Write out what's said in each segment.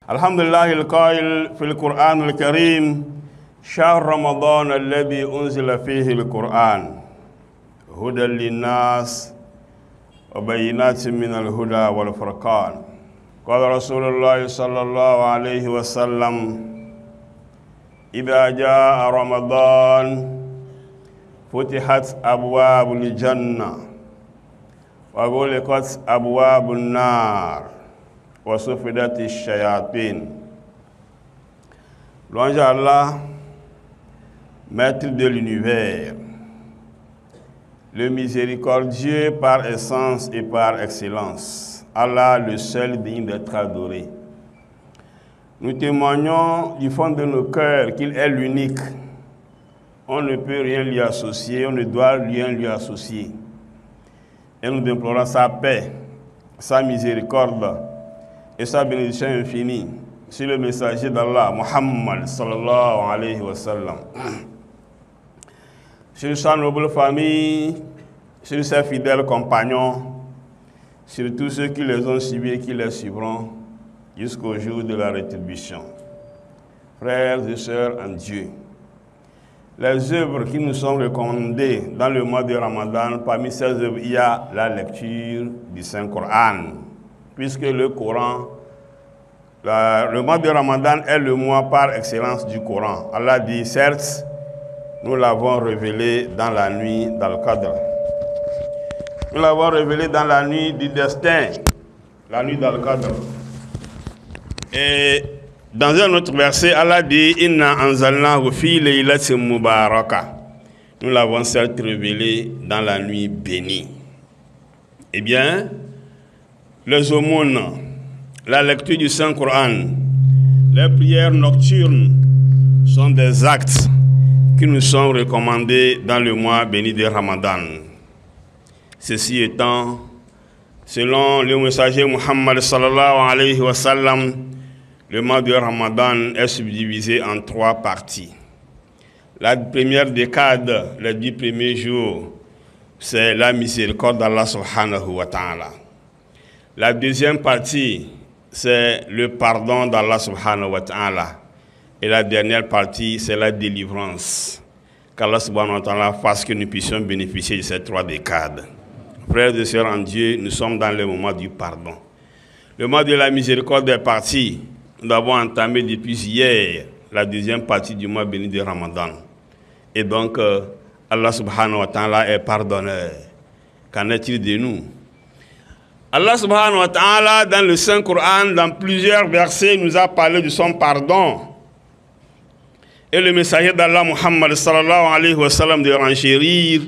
الحمد لله القائل في القرآن الكريم شهر رمضان الذي أنزل فيه القرآن هدى للناس وبينات من الهدى والفرقان. قال رسول الله صلى الله عليه وسلم إذا جاء رمضان فتحت أبواب الجنة وغلقت أبواب النار وصفدت الشياطين. Louange à Allah, maître de l'univers, le miséricordieux par essence et par excellence, Allah le seul digne d'être adoré. Nous témoignons du fond de nos cœurs qu'il est l'unique. On ne peut rien lui associer, on ne doit rien lui associer. Et nous déplorons sa paix, sa miséricorde et sa bénédiction infinie sur le messager d'Allah, Muhammad sallallahu alayhi wa sallam. Sur sa noble famille, sur ses fidèles compagnons, sur tous ceux qui les ont suivis et qui les suivront jusqu'au jour de la rétribution. Frères et sœurs en Dieu, les œuvres qui nous sont recommandées dans le mois de Ramadan, parmi ces œuvres, il y a la lecture du Saint-Coran. Puisque le Coran, le mois de Ramadan est le mois par excellence du Coran. Allah dit, certes, nous l'avons révélé dans la nuit d'Al-Qadr. Nous l'avons révélé dans la nuit du destin, la nuit d'Al-Qadr. Et dans un autre verset, Allah dit, Inna anzalnahu fi laylatin mubaraka. Nous l'avons certes révélé dans la nuit bénie. Eh bien, les aumônes, la lecture du Saint-Coran, les prières nocturnes sont des actes qui nous sont recommandés dans le mois béni de Ramadan. Ceci étant, selon le messager Muhammad sallallahu alayhi wa sallam, le mois de Ramadan est subdivisé en 3 parties. La première décade, les 10 premiers jours, c'est la miséricorde d'Allah subhanahu wa ta'ala. La deuxième partie, c'est le pardon d'Allah subhanahu wa ta'ala. Et la dernière partie, c'est la délivrance. Qu'Allah subhanahu wa ta'ala fasse que nous puissions bénéficier de ces 3 décades. Frères et sœurs en Dieu, nous sommes dans le moment du pardon. Le mois de la miséricorde est parti. Nous avons entamé depuis hier la deuxième partie du mois béni de Ramadan. Et donc, Allah subhanahu wa ta'ala est pardonneur. Qu'en est-il de nous? Allah subhanahu wa ta'ala, dans le Saint-Coran, dans plusieurs versets, nous a parlé de son pardon. Et le messager d'Allah, Muhammad sallallahu alayhi wa sallam, de renchérir,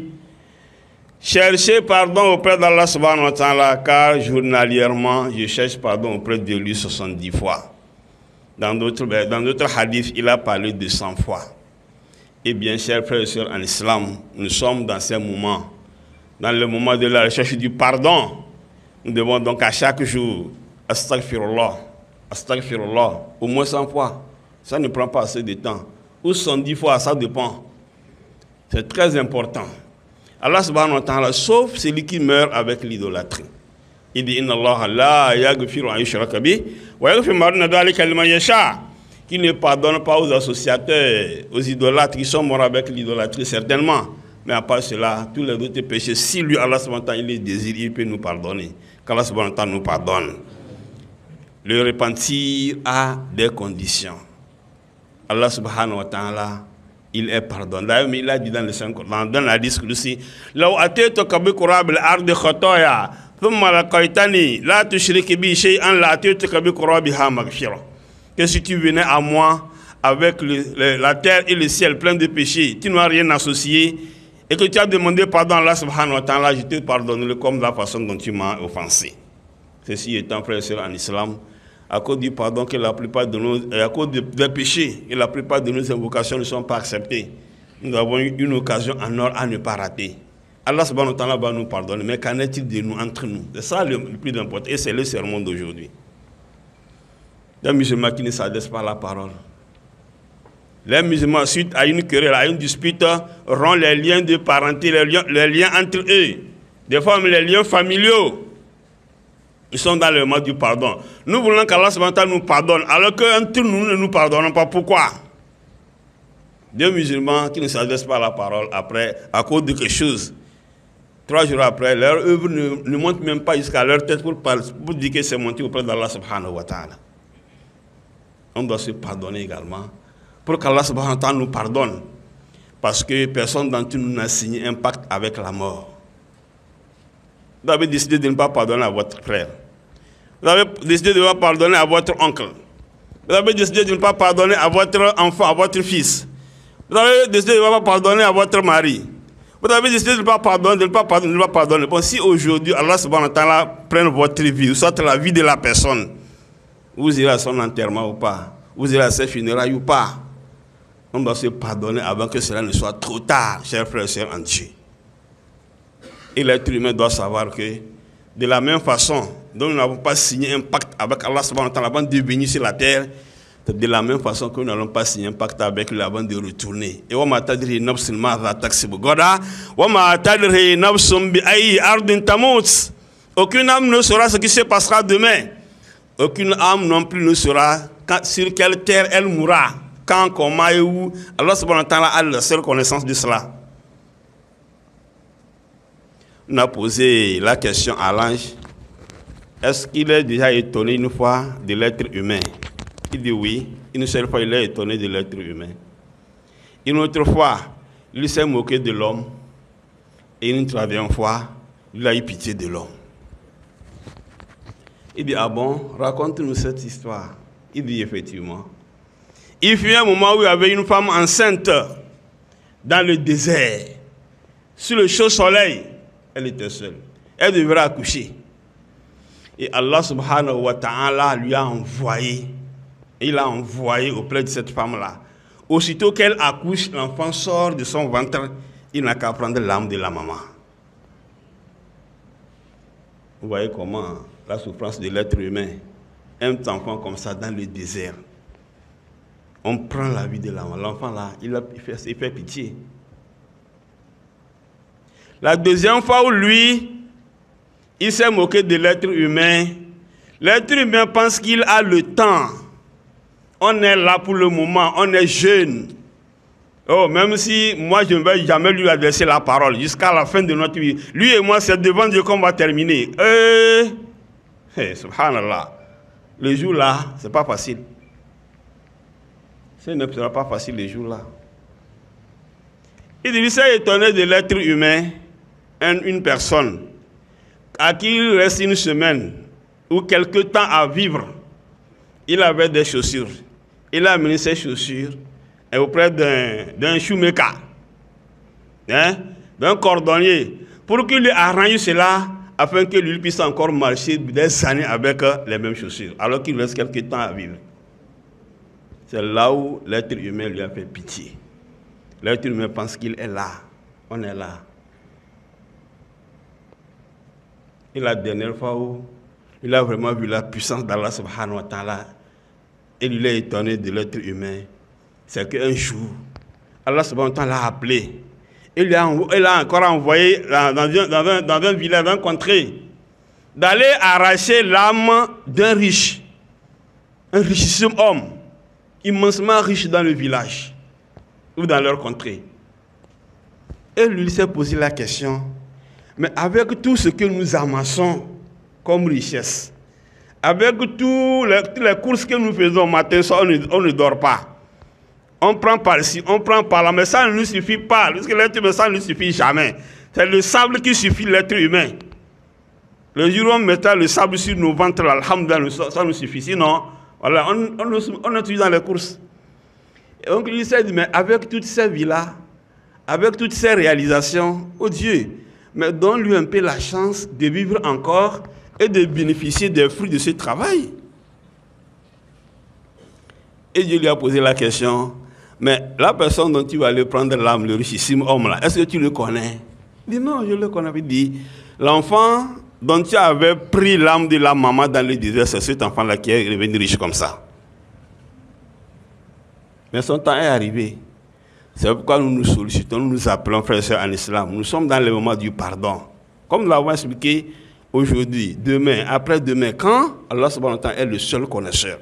cherchez pardon auprès d'Allah subhanahu wa ta'ala, car journalièrement, je cherche pardon auprès de lui 70 fois. Dans d'autres hadiths, il a parlé de 100 fois. Eh bien, chers frères et sœurs en islam, nous sommes dans ces moments, dans le moment de la recherche du pardon. Nous devons donc à chaque jour, astaghfirullah, astaghfirullah, au moins 100 fois. Ça ne prend pas assez de temps. Ou 110 fois, ça dépend. C'est très important. Allah subhanahu wa ta'ala, sauf celui qui meurt avec l'idolâtrie. Il dit, Inna Allah la yaghfiru an yushraka bihi wa yaghfiru ma duna dhalika liman yasha. Qui ne pardonne pas aux associateurs, aux idolâtres qui sont morts avec l'idolâtrie, certainement. Mais à part cela, tous les autres péchés, si lui, Allah subhanahu wa ta'ala, il les désire, il peut nous pardonner. Qu'Allah subhanahu wa ta'ala nous pardonne. Le repentir a des conditions. Allah subhanahu wa ta'ala, il est pardonné. D'ailleurs, il a dit dans le Saint-Coran, dans la discussion, Law ataytuka bi qurabil ardi khataya, thumma laqaitani, la tushrik bi shay'an la ataytuka bi qurabiha maghfira. Que si tu venais à moi avec la terre et le ciel plein de péchés, tu n'as rien associé, et que tu as demandé pardon à Allah subhanahu wa ta'ala, je te pardonnerai comme la façon dont tu m'as offensé. Ceci étant, frères et sœurs en islam, à cause du pardon que la plupart de nos, à cause des péchés et la plupart de nos invocations ne sont pas acceptées, nous avons eu une occasion en or à ne pas rater. Allah subhanahu wa ta'ala va nous pardonner, mais qu'en est-il de nous, entre nous? C'est ça le plus important, et c'est le sermon d'aujourd'hui. Les musulmans qui ne s'adressent pas à la parole. Les musulmans, suite à une querelle, à une dispute, rompent les liens de parenté, les liens entre eux. Des fois, les liens familiaux. Nous sommes dans le moment du pardon. Nous voulons qu'Allah nous pardonne, alors qu'un tout nous ne nous pardonnons pas. Pourquoi? Deux musulmans qui ne s'adressent pas à la parole après, à cause de quelque chose. 3 jours après, leur œuvre ne monte même pas jusqu'à leur tête pour dire que c'est monté auprès d'Allah subhanahu wa ta'ala. On doit se pardonner également. Pour qu'Allah subhanahu wa ta'ala nous pardonne. Parce que personne d'entre nous n'a signé un pacte avec la mort. Vous avez décidé de ne pas pardonner à votre frère. Vous avez décidé de ne pas pardonner à votre oncle. Vous avez décidé de ne pas pardonner à votre enfant, à votre fils. Vous avez décidé de ne pas pardonner à votre mari. Vous avez décidé de ne pas pardonner, de ne pas pardonner, de ne pas pardonner. Bon, si aujourd'hui Allah subhanahu wa ta'ala prenne votre vie, soit la vie de la personne, vous irez à son enterrement ou pas, vous irez à ses funérailles ou pas, on doit se pardonner avant que cela ne soit trop tard, chers frères et sœurs en Dieu. Et l'être humain doit savoir que, de la même façon dont nous n'avons pas signé un pacte avec Allah subhanahu wa ta'ala avant de venir sur la terre, de la même façon que nous n'allons pas signer un pacte avec lui avant de retourner. Et aucune âme ne saura ce qui se passera demain. Aucune âme non plus ne saura sur quelle terre elle mourra. Quand, comment et où. Allah subhanahu wa ta'ala a la seule connaissance de cela. On a posé la question à l'ange. Est-ce qu'il est déjà étonné une fois de l'être humain? Il dit oui. Une seule fois, il est étonné de l'être humain. Une autre fois, il s'est moqué de l'homme. Et une troisième fois, il a eu pitié de l'homme. Il dit, ah bon, raconte-nous cette histoire. Il dit, effectivement. Il fut un moment où il y avait une femme enceinte dans le désert. Sur le chaud soleil, elle était seule. Elle devrait accoucher. Et Allah subhanahu wa ta'ala lui a envoyé. Il a envoyé auprès de cette femme-là. Aussitôt qu'elle accouche, l'enfant sort de son ventre. Il n'a qu'à prendre l'âme de la maman. Vous voyez comment la souffrance de l'être humain, un petit enfant comme ça dans le désert. On prend la vie de l'enfant. L'enfant là, il fait pitié. La deuxième fois où lui, il s'est moqué de l'être humain. L'être humain pense qu'il a le temps. On est là pour le moment, on est jeune. Oh, même si moi je ne vais jamais lui adresser la parole jusqu'à la fin de notre vie. Lui et moi, c'est devant Dieu qu'on va terminer. Subhanallah. Le jour là, c'est pas facile. Ce ne sera pas facile le jour là. Il s'est étonné de l'être humain, une personne à qui il reste une semaine ou quelque temps à vivre. Il avait des chaussures. Il a amené ses chaussures auprès d'un shoemaker, d'un cordonnier, pour qu'il lui arrange cela afin que lui puisse encore marcher des années avec les mêmes chaussures, alors qu'il reste quelque temps à vivre. C'est là où l'être humain lui a fait pitié. L'être humain pense qu'il est là. On est là. Et la dernière fois où il a vraiment vu la puissance d'Allah subhanahu wa ta'ala, et il est étonné de l'être humain, c'est qu'un jour, Allah subhanahu wa ta'ala l'a appelé. Il a encore envoyé dans un village, dans un contrée, d'aller arracher l'âme d'un riche, un richissime homme, immensement riche dans le village ou dans leur contrée. Et lui s'est posé la question, mais avec tout ce que nous amassons comme richesse, avec toutes les courses que nous faisons matin, on ne dort pas. On prend par-ci, on prend par-là, mais ça ne nous suffit pas. Parce que l'être humain, ça ne nous suffit jamais. C'est le sable qui suffit l'être humain. Le jour où on mettait le sable sur nos ventres, alhamdoulilah, ça nous suffit. Sinon, voilà, on est toujours dans les courses. Et donc il s'est dit, mais avec toutes ces vies-là, avec toutes ces réalisations, oh Dieu, mais donne-lui un peu la chance de vivre encore et de bénéficier des fruits de ce travail. Et Dieu lui a posé la question, mais la personne dont tu vas aller prendre l'âme, le richissime homme là, est-ce que tu le connais? Il dit non, je le connais. Il dit, l'enfant dont tu avais pris l'âme de la maman dans le désert, c'est cet enfant-là qui est devenu riche comme ça. Mais son temps est arrivé. C'est pourquoi nous nous sollicitons, nous nous appelons frères et sœurs en islam. Nous sommes dans le moment du pardon. Comme nous l'avons expliqué, aujourd'hui, demain, après-demain, quand Allah subhanahu wa ta'ala est le seul connaisseur.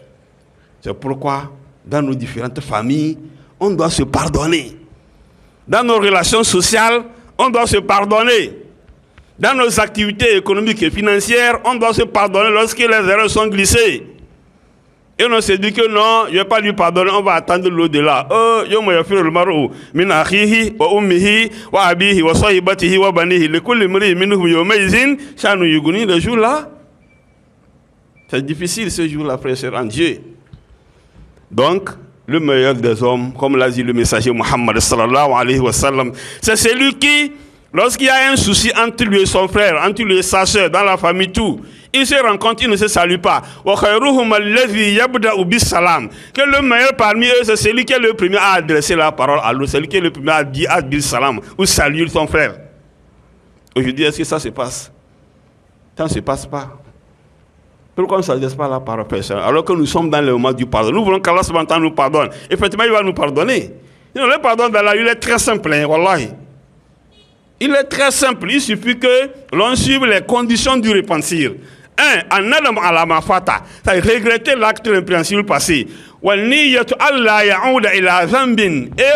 C'est pourquoi, dans nos différentes familles, on doit se pardonner. Dans nos relations sociales, on doit se pardonner. Dans nos activités économiques et financières, on doit se pardonner lorsque les erreurs sont glissées. Et on se dit que non, je ne vais pas lui pardonner, on va attendre l'au-delà. Oh, yo mo yafiru al-mar'u min akhihi wa ummihi wa abihi wa sahibatihi wa banihi li kulli imri'in minhum yawma'idhin sha'nun yughni. Le jour-là, c'est difficile ce jour-là, frère et sœurs en Dieu. Donc, le meilleur des hommes, comme l'a dit le messager Muhammad sallallahu alayhi wa sallam, c'est celui qui, lorsqu'il y a un souci entre lui et son frère, entre lui et sa soeur, dans la famille, tout, ils se rencontrent, ils ne se saluent pas. Que le meilleur parmi eux, c'est celui qui est le premier à adresser la parole à l'autre, celui qui est le premier à dire salam ou saluer son frère. Aujourd'hui, est-ce que ça se passe? Ça ne se passe pas. Pourquoi on ne s'adresse pas à la parole personnelle alors que nous sommes dans le moment du pardon? Nous voulons qu'Allah subhanahu wa ta'ala nous pardonne. Effectivement, il va nous pardonner. Le pardon d'Allah, il est très simple, hein, wallahi. Il est très simple. Il suffit que l'on suive les conditions du repentir. En adam à la mafata, c'est regretter l'acte impréhensible passé. Et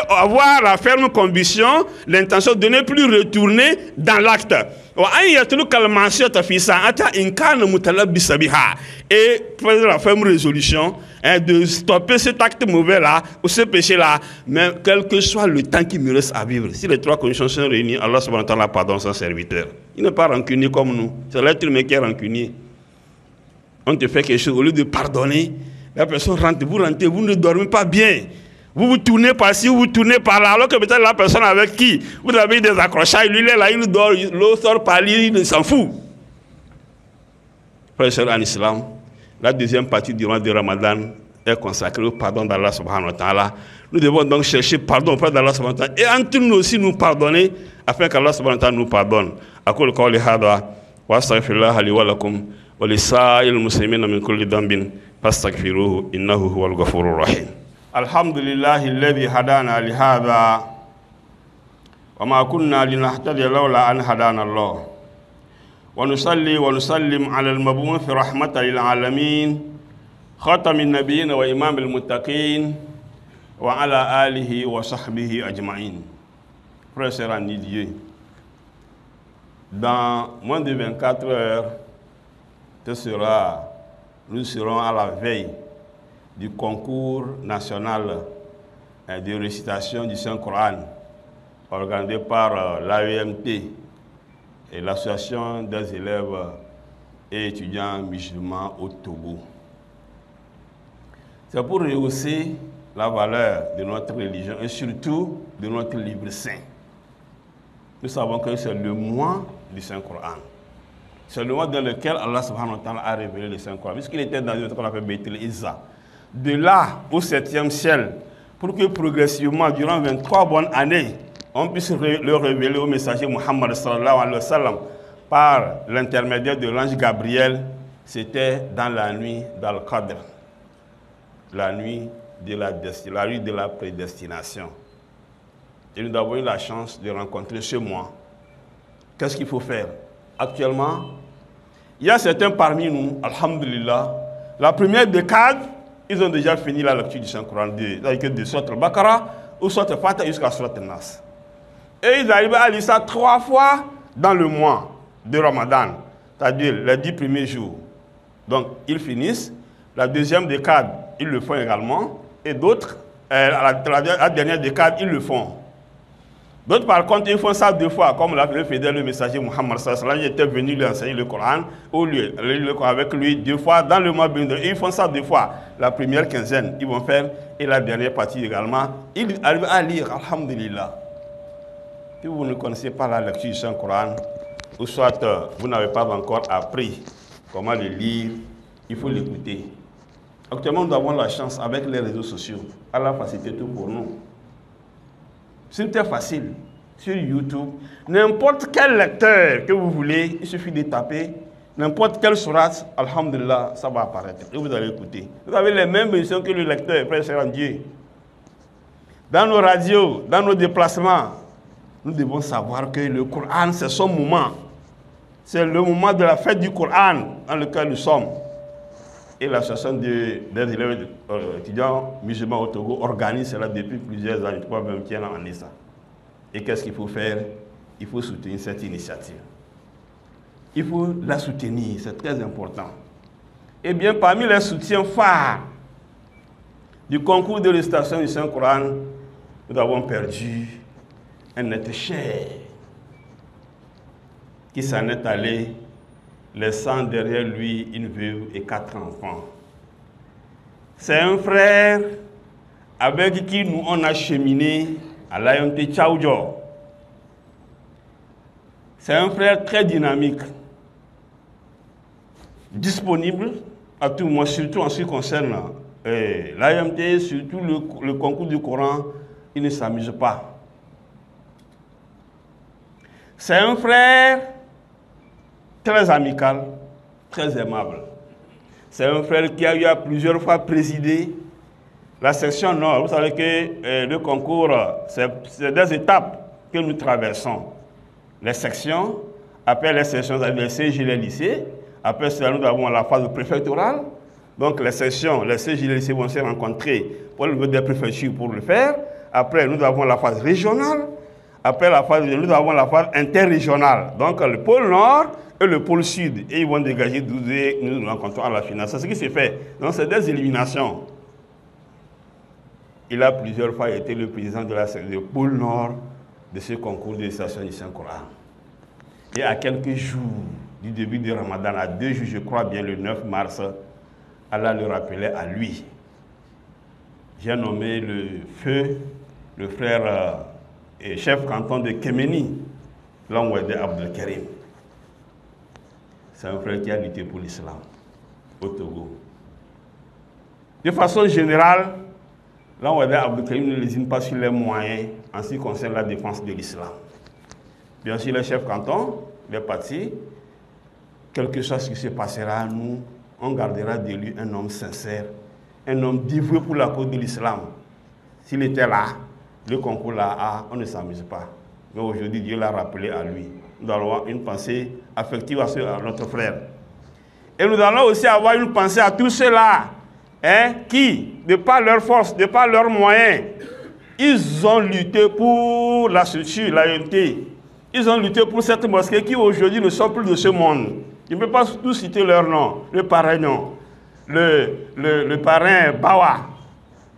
avoir la ferme conviction, l'intention de ne plus retourner dans l'acte. Et prendre la ferme résolution de stopper cet acte mauvais-là ou ce péché-là, mais quel que soit le temps qui me reste à vivre. Si les trois conditions sont réunies, Allah subhanahu wa ta'ala pardonne son serviteur. Il n'est pas rancunier comme nous. C'est l'être humain qui est rancunier. On te fait quelque chose, au lieu de pardonner, la personne rentre, vous ne dormez pas bien. Vous vous tournez par-ci, vous tournez par-là, alors que peut-être la personne avec qui vous avez des accrochages, lui il est là, il dort, l'autre sort par lui, il s'en fout. Frères et sœurs en islam, la deuxième partie du mois de Ramadan est consacrée au pardon d'Allah subhanahu wa ta'ala. Nous devons donc chercher pardon auprès d'Allah subhanahu wa ta'ala et entre nous aussi nous pardonner afin qu'Allah subhanahu wa ta'ala nous pardonne. Aqul qawli hadha wa astaghfirullah li wa lakum wa li sa'il muslimina min kulli dhanbin fastaghfiruhu innahu huwal ghafurur rahim. Alhamdulillahi alladhi hadana li hadha wa ma kunna linahtadiya lawla an hadana Allah. Wa nusalli wa nusallim ala al-mab'uth rahmatan lil alamin khatamin nabiyyin wa imamil muttaqin wa ala alihi wa sahbihi ajma'in. Frères et sœurs en Dieu, dans moins de 24 heures, nous serons à la veille du concours national de récitation du Saint-Coran organisé par l'AEMT et l'association des élèves et étudiants musulmans au Togo. C'est pour rehausser la valeur de notre religion et surtout de notre livre saint. Nous savons que c'est le mois du Saint-Coran. C'est le mois dans lequel Allah subhanahu wa ta'ala a révélé le Saint-Coran, puisqu'il était dans ce qu'on appelle Beitul Izza. De là au 7e ciel, pour que progressivement, durant 23 bonnes années, on puisse le révéler au messager Muhammad sallallahu alayhi wa sallam par l'intermédiaire de l'ange Gabriel, c'était dans la nuit d'Al-Qadr, la nuit de la prédestination. Et nous avons eu la chance de rencontrer ce mois. Qu'est-ce qu'il faut faire? Actuellement, il y a certains parmi nous, alhamdulillah, la première décade, ils ont déjà fini la lecture du Saint-Coran, de Surat al-Baqarah ou Surat al-Fatiha jusqu'à Surat al-Nas. Et ils arrivent à lire ça 3 fois dans le mois de Ramadan, c'est-à-dire les 10 premiers jours. Donc, ils finissent. La deuxième décade, ils le font également. Et d'autres, la dernière décade, ils le font. D'autres, par contre, ils font ça 2 fois, comme l'a fait le messager Muhammad sallallahu alayhi wa sallam. Il était venu lui enseigner le Coran, ou le Coran avec lui 2 fois dans le mois béni. Ils font ça 2 fois. La première quinzaine, ils vont faire, et la dernière partie également. Ils arrivent à lire, alhamdulillah. Si vous ne connaissez pas la lecture du Saint-Coran, ou soit vous n'avez pas encore appris comment le lire, il faut l'écouter. Actuellement, nous avons la chance avec les réseaux sociaux. Allah facilite tout pour nous. C'était facile. Sur YouTube, n'importe quel lecteur que vous voulez, il suffit de taper n'importe quelle sourate, alhamdulillah, ça va apparaître. Et vous allez écouter. Vous avez les mêmes missions que le lecteur, frère cher en Dieu. Dans nos radios, dans nos déplacements, nous devons savoir que le Coran, c'est son moment. c'est le moment de la fête du Coran dans lequel nous sommes. Et l'association des élèves étudiants musulmans au Togo organise cela depuis plusieurs années, 3e en année ça. Et qu'est-ce qu'il faut faire? Il faut soutenir cette initiative. Il faut la soutenir, c'est très important. Eh bien, parmi les soutiens phares du concours de récitation du Saint-Coran, nous avons perdu un être cher qui s'en est allé, laissant derrière lui une veuve et 4 enfants. C'est un frère avec qui nous on a cheminé à l'AMT Tchaoudjo. C'est un frère très dynamique, disponible à tout moment, surtout en ce qui concerne l'AMT, surtout le concours du Coran, il ne s'amuse pas. C'est un frère très amical, très aimable. C'est un frère qui a eu à plusieurs fois présidé la section nord. Vous savez que le concours, c'est des étapes que nous traversons. Les sections, après les sections, les CJ, les lycées. Après cela, nous avons la phase préfectorale. Donc les sections, les CJ, les lycées vont se rencontrer pour le niveau des préfectures pour le faire. Après, nous avons la phase régionale. Après la phase, nous avons la phase interrégionale. Donc le pôle nord et le pôle sud. Et ils vont dégager 12 et nous nous rencontrons à la finale. C'est ce qui s'est fait. Donc c'est des éliminations. Il a plusieurs fois été le président de la pôle nord de ce concours de récitation du Saint-Coran. Et à quelques jours du début du Ramadan, à 2 jours, je crois bien le 9 mars, Allah le rappelait à lui. J'ai nommé le feu, le frère et chef canton de Kéméni, Langwede Abdelkarim. C'est un frère qui a lutté pour l'islam au Togo. De façon générale, Langwede Abdelkarim ne lésine pas sur les moyens en ce qui concerne la défense de l'islam. Bien sûr, le chef canton, il est parti. Quelque chose qui se passera, nous, on gardera de lui un homme sincère, un homme dévoué pour la cause de l'islam. S'il était là, le concours là, on ne s'amuse pas. Mais aujourd'hui, Dieu l'a rappelé à lui. Nous allons avoir une pensée affective à notre frère. Et nous allons aussi avoir une pensée à tous ceux-là qui, de par leur force, de par leurs moyens, ils ont lutté pour la structure, la unité. Ils ont lutté pour cette mosquée qui aujourd'hui ne sort plus de ce monde. Je ne peux pas tous citer leur nom. Le parrain, non. Le parrain Bawa.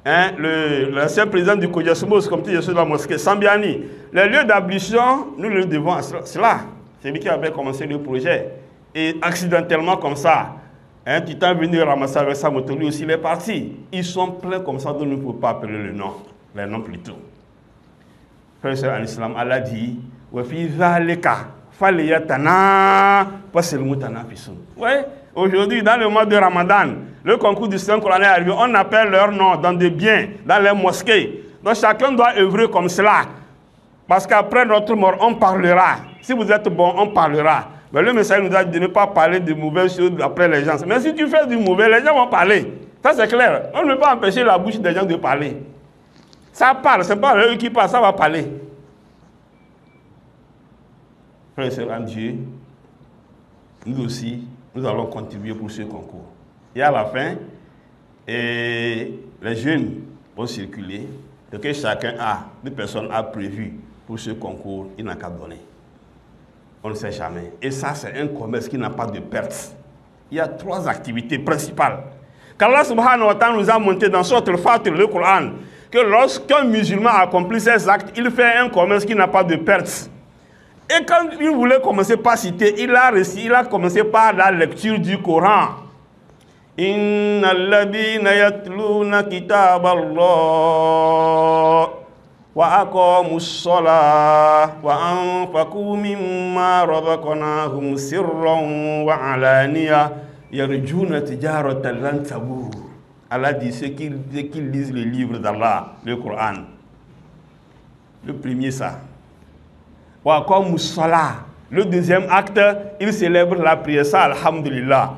L'ancien président du Kodjasmos, comme tu dis, de la mosquée, Sambiani. Les lieux d'ablution, nous le devons à cela. C'est lui qui avait commencé le projet. Et accidentellement comme ça, Titan est venu ramasser avec sa moto, lui aussi il est parti. Ils sont pleins comme ça, donc nous ne pouvons pas appeler le nom. Les noms plutôt. Frère en islam, Allah dit, ouais, aujourd'hui, dans le mois de Ramadan, le concours du Saint-Coran est arrivé, on appelle leur nom dans des biens, dans les mosquées. Donc chacun doit œuvrer comme cela. Parce qu'après notre mort, on parlera. Si vous êtes bon, on parlera. Mais le message nous a dit de ne pas parler de mauvaises choses après les gens. Mais si tu fais du mauvais, les gens vont parler. Ça c'est clair. On ne peut pas empêcher la bouche des gens de parler. Ça parle, ce n'est pas eux qui parlent, ça va parler. Frères et sœurs en Dieu, nous aussi, nous allons contribuer pour ce concours. Et à la fin, les jeunes vont circuler. Ce que chacun a, deux personnes a prévu pour ce concours, il n'a qu'à donner. On ne sait jamais. Et ça, c'est un commerce qui n'a pas de perte. Il y a 3 activités principales. Qu'Allah subhanahu wa ta'ala nous a monté dans notre Fatir, le Coran, que lorsqu'un musulman accomplit ces actes, il fait un commerce qui n'a pas de perte. Et quand il voulait commencer par citer, il a commencé par la lecture du Coran. Inna alladhina yatluna kitab Allah wa aqamus salah wa anfaqu mimma razaqnahum sirran wa alaniya yarjuna tijaratan lan tabur. Allah dit ceux qui lisent le livre d'Allah, le Coran. Le premier ça. Wa aqamus salah. Le deuxième acte, il célèbre la prière, ça alhamdulillah.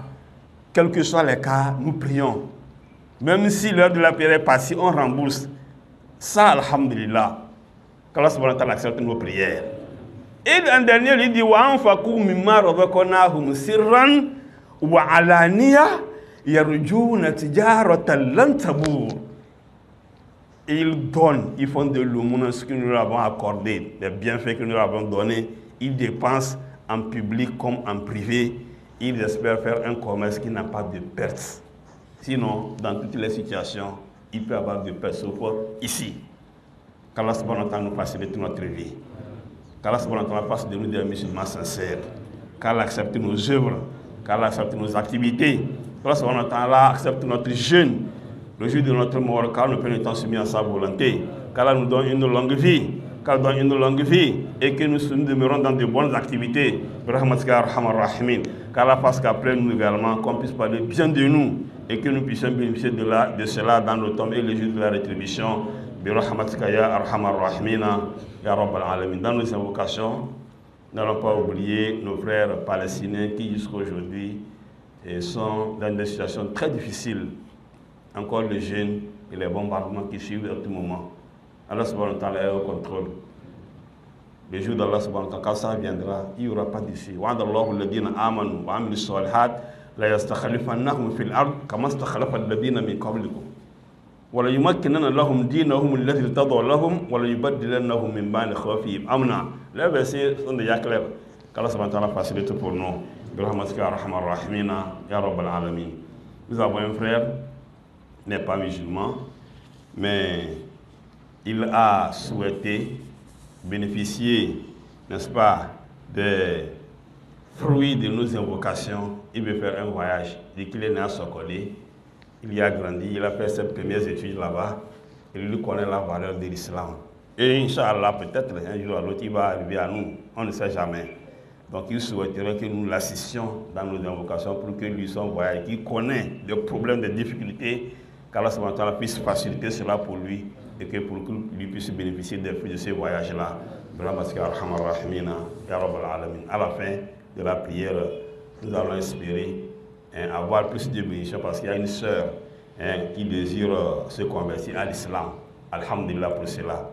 Quels que soient les cas, nous prions. Même si l'heure de la prière est passée, on rembourse. Ça, alhamdulillah. Qu'Allah subhanahu wa ta'ala accepte nos prières. Et un dernier, il dit wa anfaqu mimma razaqnahum sirran wa alaniya yarjuna tijaratan lan tabur. Et ils donnent, ils font de l'aumône ce que nous leur avons accordé, les bienfaits que nous leur avons donnés. Ils dépensent en public comme en privé. Ils espèrent faire un commerce qui n'a pas de perte. Sinon, dans toutes les situations, il peut y avoir de pertes, sauf ici. Qu'Allah subhanahu wa ta'ala nous facilite notre vie. Qu'Allah subhanahu wa ta'ala fasse de nous des musulmans sincères. Qu'Allah accepte nos œuvres. Qu'Allah accepte nos activités. Qu'Allah subhanahu wa ta'ala accepte notre jeûne. Le jour de notre mort, car nous pénétrons soumis à sa volonté. Qu'Allah nous donne une longue vie. Qu'Allah donne une longue vie. Et que nous demeurons dans de bonnes activités. Qu'Allah fasse qu'après nous également, qu'on puisse parler bien de nous. Et que nous puissions bénéficier de cela dans le temps et le jour de la rétribution. Dans nos invocations, n'allons pas oublier nos frères palestiniens qui jusqu'à aujourd'hui sont dans des situations très difficiles. Encore le jeûne et les bombardements qui suivent à tout moment. Allah subhanahu wa ta'ala est au contrôle. Le jour d'Allah subhanahu wa ta'ala, quand ça viendra, il n'y aura pas d'issue. وعد الله الذين آمنوا وعملوا الصالحات لا يستخلفنهم في الأرض كما استخلف الذين من قبلكم ولا يمكنن لهم دينهم الذي ارتضى لهم ولا يبدلنهم من بعد خوفهم أمنا. Les versets sont déjà clairs. Qu'Allah subhanahu wa ta'ala facilite pour nous. برحمتك يا أرحم الراحمين يا رب العالمين. Nous avons un frère, n'est pas musulman, mais il a souhaité bénéficier, n'est-ce pas, des fruits de nos invocations. Il veut faire un voyage. Dès qu'il est né à Sokolé, il y a grandi, il a fait ses premières études là-bas. Il lui connaît la valeur de l'islam. Et Inch'Allah, peut-être un jour ou l'autre, il va arriver à nous. On ne sait jamais. Donc il souhaiterait que nous l'assistions dans nos invocations pour que lui, son voyage, qui connaît des problèmes, des difficultés, qu'Allah subhanahu wa ta'ala puisse faciliter cela pour lui et que pour qu'il puisse bénéficier des fruits de ce voyage-là. À la fin de la prière, nous allons espérer avoir plus de bénédictions parce qu'il y a une sœur qui désire se convertir à l'islam. Alhamdulillah pour cela.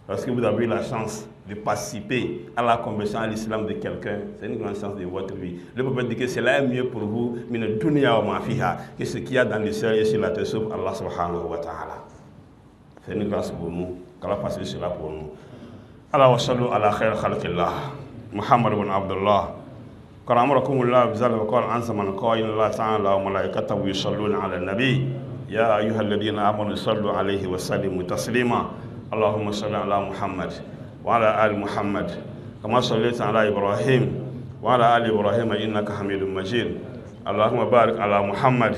Parce que vous avez eu la chance de participer à la conversion à l'islam de quelqu'un, c'est une grande chance de votre vie. Le prophète dit que cela est mieux pour vous, mais ne dunya wa ma fiha, que ce qu'il y a dans le ciel et sur la terre, sauf Allah subhanahu wa ta'ala. C'est une grâce pour nous, qu'Allah fasse cela pour nous. Allah wa sallu ala khair khalqillah, Muhammad ibn Abdullah. قال أمركم الله بذلك وقال عن زمن قائل الله تعالى وملائكته يصلون على النبي يا أيها الذين آمنوا صلوا عليه وسلموا تسليما اللهم صل على محمد وعلى آل محمد كما صليت على إبراهيم وعلى آل إبراهيم إنك حميد مجيد اللهم بارك على محمد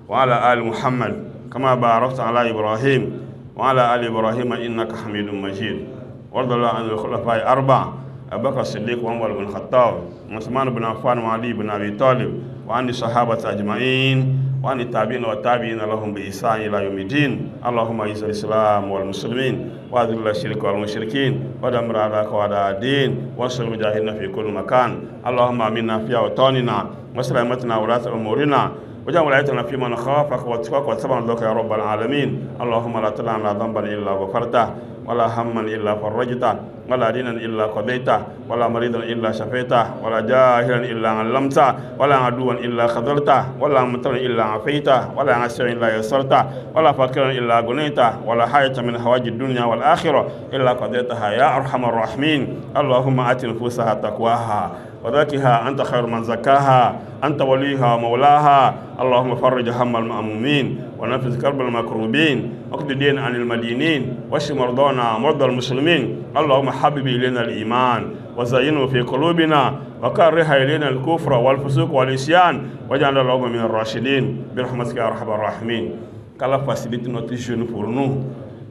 وعلى آل محمد كما باركت على إبراهيم وعلى آل إبراهيم إنك حميد مجيد وارض الله عن الخلفاء الأربعة أبو بكر الصديق وعمر بن الخطاب وعثمان بن عفان وعلي بن أبي طالب وعن الصحابة أجمعين وعن التابعين والتابعين لهم بإحسان إلى يوم الدين اللهم أعز الإسلام والمسلمين وأذل الشرك والمشركين ودمر أعداءك وأعداء الدين وانصر مجاهدنا في كل مكان اللهم آمنا في أوطاننا وسلامتنا ولاة أمورنا وجعل ولايتنا في من خافك واتقاك واتبع رضاك يا رب العالمين اللهم لا تدع لنا ذنبا إلا غفرته ولا هما إلا فرجته ولا دينا إلا قضيته ولا مريضا إلا شفيته ولا جاهلا إلا علمته ولا عدوا إلا خذلته ولا مطرا إلا عافيته ولا عسيرا إلا يسرته ولا فقيرا إلا غنيته ولا حاجة من حوائج الدنيا والآخرة إلا قضيتها يا أرحم الراحمين اللهم آت نفوسها تقواها وزكها أنت خير من زكاها أنت وليها ومولاها اللهم فرج هم المأمومين ونفذ كرب المكروبين واقض الدين عن المدينين واشف مرضانا مرضى المسلمين اللهم حبب إلينا الإيمان وزينه في قلوبنا وكره إلينا الكفر والفسوق والعصيان واجعلنا اللهم من الراشدين برحمتك يا أرحم الراحمين. Qu'Allah facilite notre jeûne pour nous.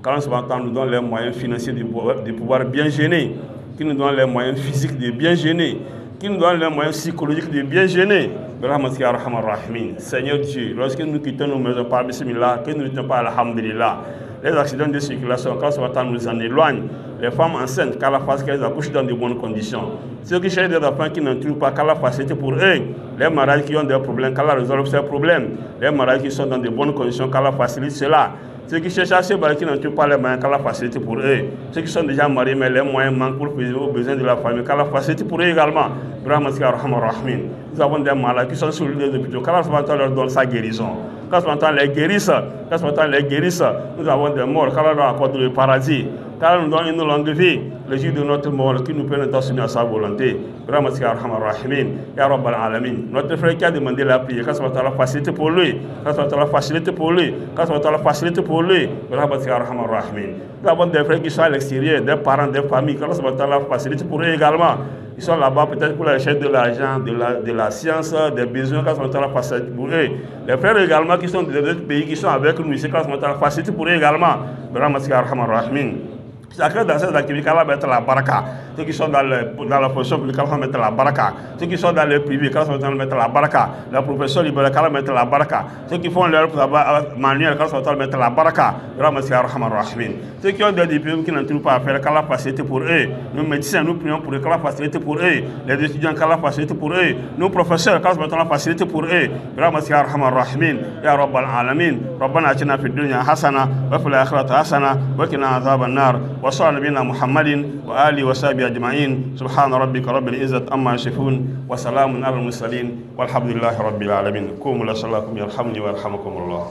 Qu'Allah nous donne les moyens financiers de pouvoir bien jeûner, qui nous donne les moyens physiques de bien jeûner, qui nous donne les moyens psychologiques de bien jeûner. Seigneur Dieu, lorsque nous quittons nos maisons par Bismillah, que nous ne quittons pas Alhamdulillah, les accidents de circulation, quand ce temps nous en éloigne, les femmes enceintes, qu'Allah fasse qu'elles accouchent dans de bonnes conditions. Ceux qui cherchent des enfants qui n'en trouvent pas, qu'Allah facilite pour eux. Les mariages qui ont des problèmes, qu'Allah résolve ces problèmes. Les mariages qui sont dans de bonnes conditions, qu'Allah facilite cela. Ceux qui cherchent à se marier, qui n'ont pas les moyens, qu'Allah facilite pour eux. Ceux qui sont déjà mariés, mais les moyens manquent pour payer aux besoins de la famille, qu'Allah facilite pour eux également. Nous avons des malades qui sont sur les hôpitaux, qu'Allah leur donne sa guérison. Qu'Allah les guérisse, les guérisse. Nous avons des morts, qu'Allah leur accorde le paradis. Qu'Allah nous donne une longue vie, le jour de notre mort, qui nous permet d'être soumis à sa volonté. Notre frère qui a demandé la prière, qu'Allah facilite pour lui, qu'Allah facilite pour lui, qu'Allah facilite pour lui. Nous avons des frères qui sont à l'extérieur, des parents, des familles, qu'Allah facilite pour eux également. Ils sont là-bas peut-être pour la recherche de l'argent, de la science, des besoins, qu'Allah facilite pour eux. Les frères également qui sont dans d'autres pays, qui sont avec nous ici, qu'Allah facilite pour eux également. Chacun dans ces activités, Allah mettre la baraka. Ceux qui sont dans la fonction publique, Allah mettre la baraka. Ceux qui sont dans le privé, Allah mettre la baraka. La profession libérale, Allah mettre la baraka. Ceux qui font leur manuel, Allah mettre la baraka. Ceux qui ont des diplômes qui n'ont toujours pas à faire, qu'Allah facilite pour eux. Nous médecins, nous prions pour eux, qu'Allah facilite pour eux. Les étudiants, qu'Allah facilite pour eux. Nous professeurs, qu'Allah facilite pour eux. Ya Rabbal Alamin. Rabbana atina fid dunya hasana wa fil akhirati hasana wa qina adhaban nar. وصلى نبينا محمد وآله وصحبه أجمعين سبحان ربك رب العزة عما يصفون وسلام على المرسلين والحمد لله رب العالمين قوموا إلى صلاتكم يرحمني ويرحمكم الله.